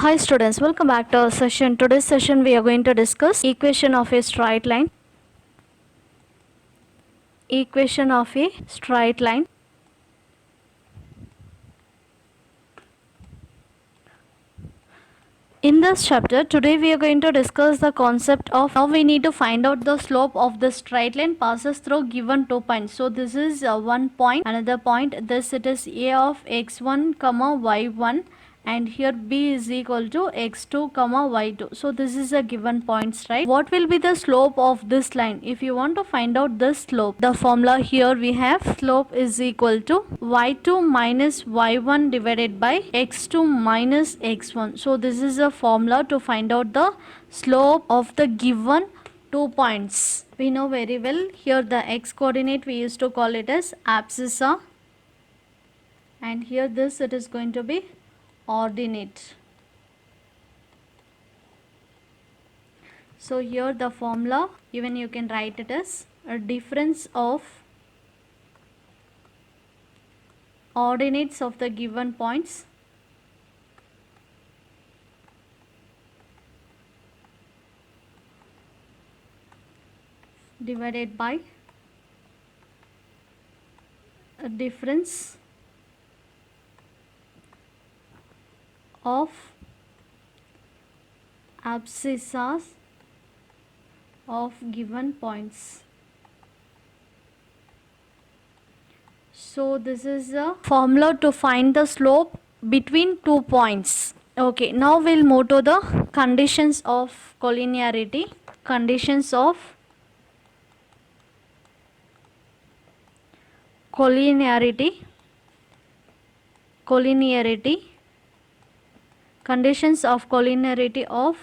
Hi students, welcome back to our session. Today's session we are going to discuss equation of a straight line. Equation of a straight line. In this chapter, today we are going to discuss the concept of how we need to find out the slope of the straight line passes through given 2 points. So this is one point, another point. This it is a of x1 comma y1, and here b is equal to x2 comma y2. So this is a given points, right? What will be the slope of this line? If you want to find out the slope, the formula here we have slope is equal to y2 minus y1 divided by x2 minus x1. So this is a formula to find out the slope of the given 2 points. We know very well here the x coordinate we used to call it as abscissa, and here this it is going to be ordinate. So here the formula, even you can write it as a difference of ordinates of the given points divided by a difference of abscissas of given points. So this is a formula to find the slope between 2 points. Okay, now we'll move to the conditions of collinearity. Conditions of collinearity. Conditions of collinearity of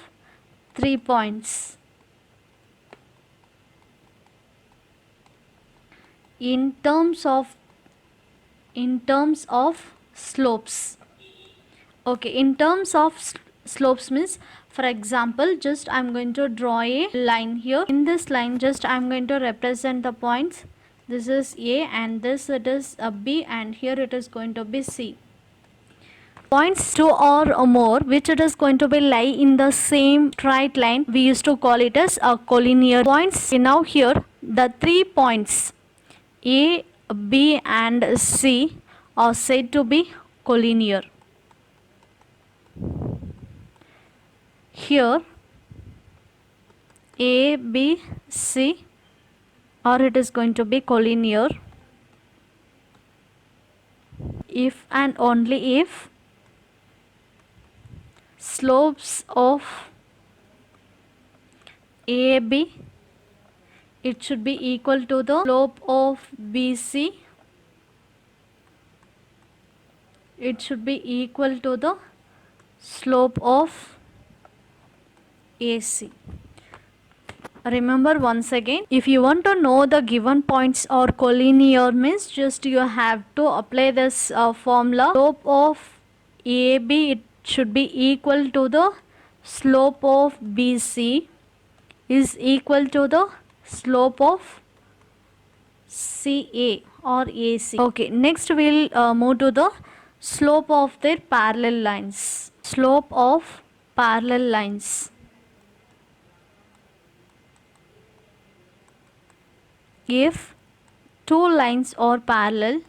3 points. In terms of slopes. Okay, in terms of slopes means, for example, just I'm going to draw a line here. In this line, just I'm going to represent the points. This is A and this it is a B, and here it is going to be C. Points 2 or more which it is going to be lie in the same straight line, we used to call it as a collinear points. Now here the 3 points A, B and C are said to be collinear. Here A, B, C, or it is going to be collinear if and only if slopes of AB, it should be equal to the slope of BC. It should be equal to the slope of AC. Remember once again, if you want to know the given points or collinear means, just you have to apply this formula. Slope of AB, it should be equal to the slope of BC is equal to the slope of CA or AC. Okay, next we'll move to the slope of their parallel lines. Slope of parallel lines. If two lines are parallel,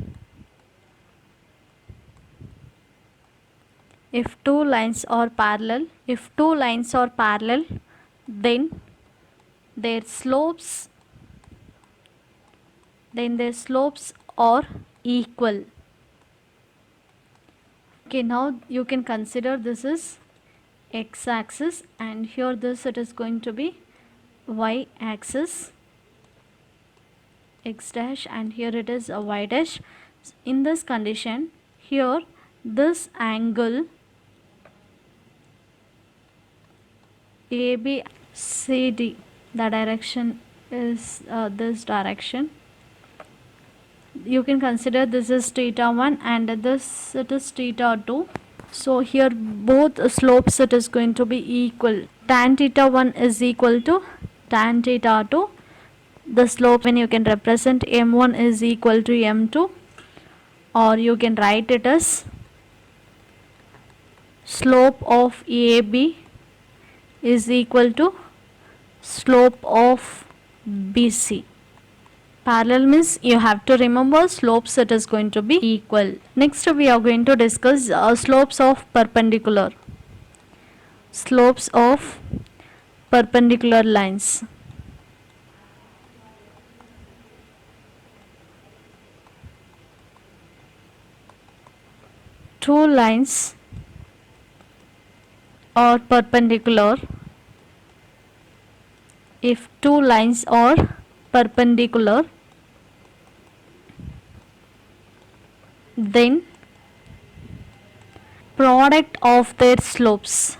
then their slopes are equal. Okay, now you can consider this is x-axis, and here this it is going to be y-axis, x dash, and here it is a y dash. In this condition, here this angle ABCD, the direction is this direction. You can consider this is theta 1 and this it is theta 2. So here both slopes it is going to be equal. Tan theta 1 is equal to tan theta 2. The slope, when you can represent m1 is equal to m2, or you can write it as slope of AB is equal to slope of BC. Parallel means you have to remember slopes, it is going to be equal. Next we are going to discuss slopes of perpendicular. Slopes of perpendicular lines. Two lines are perpendicular. If two lines are perpendicular, then product of their slopes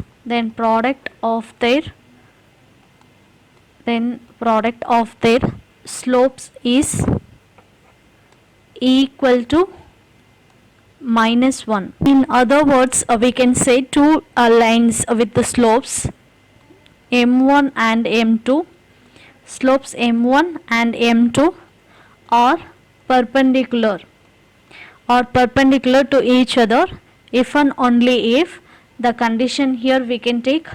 is equal to -1. In other words, we can say two lines with the slopes m1 and m2. Slopes m1 and m2 are perpendicular to each other if and only if the condition here we can take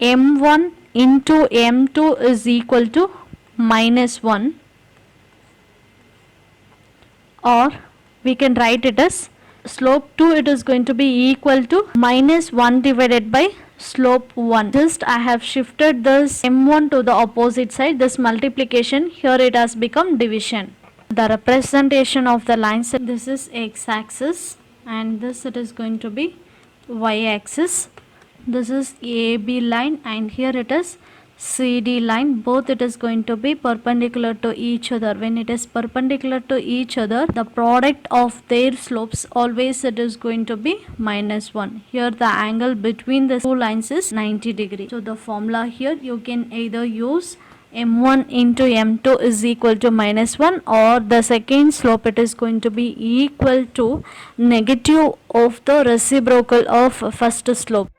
m1 into m2 is equal to -1, or we can write it as slope 2, it is going to be equal to -1 divided by slope 1. Just I have shifted this m1 to the opposite side, this multiplication, here it has become division. The representation of the lines, this is x-axis and this it is going to be y-axis. This is AB line and here it is CD line. Both it is going to be perpendicular to each other. When it is perpendicular to each other, the product of their slopes always it is going to be -1. Here the angle between the two lines is 90 degree. So the formula here you can either use m1 into m2 is equal to -1, or the second slope it is going to be equal to negative of the reciprocal of first slope.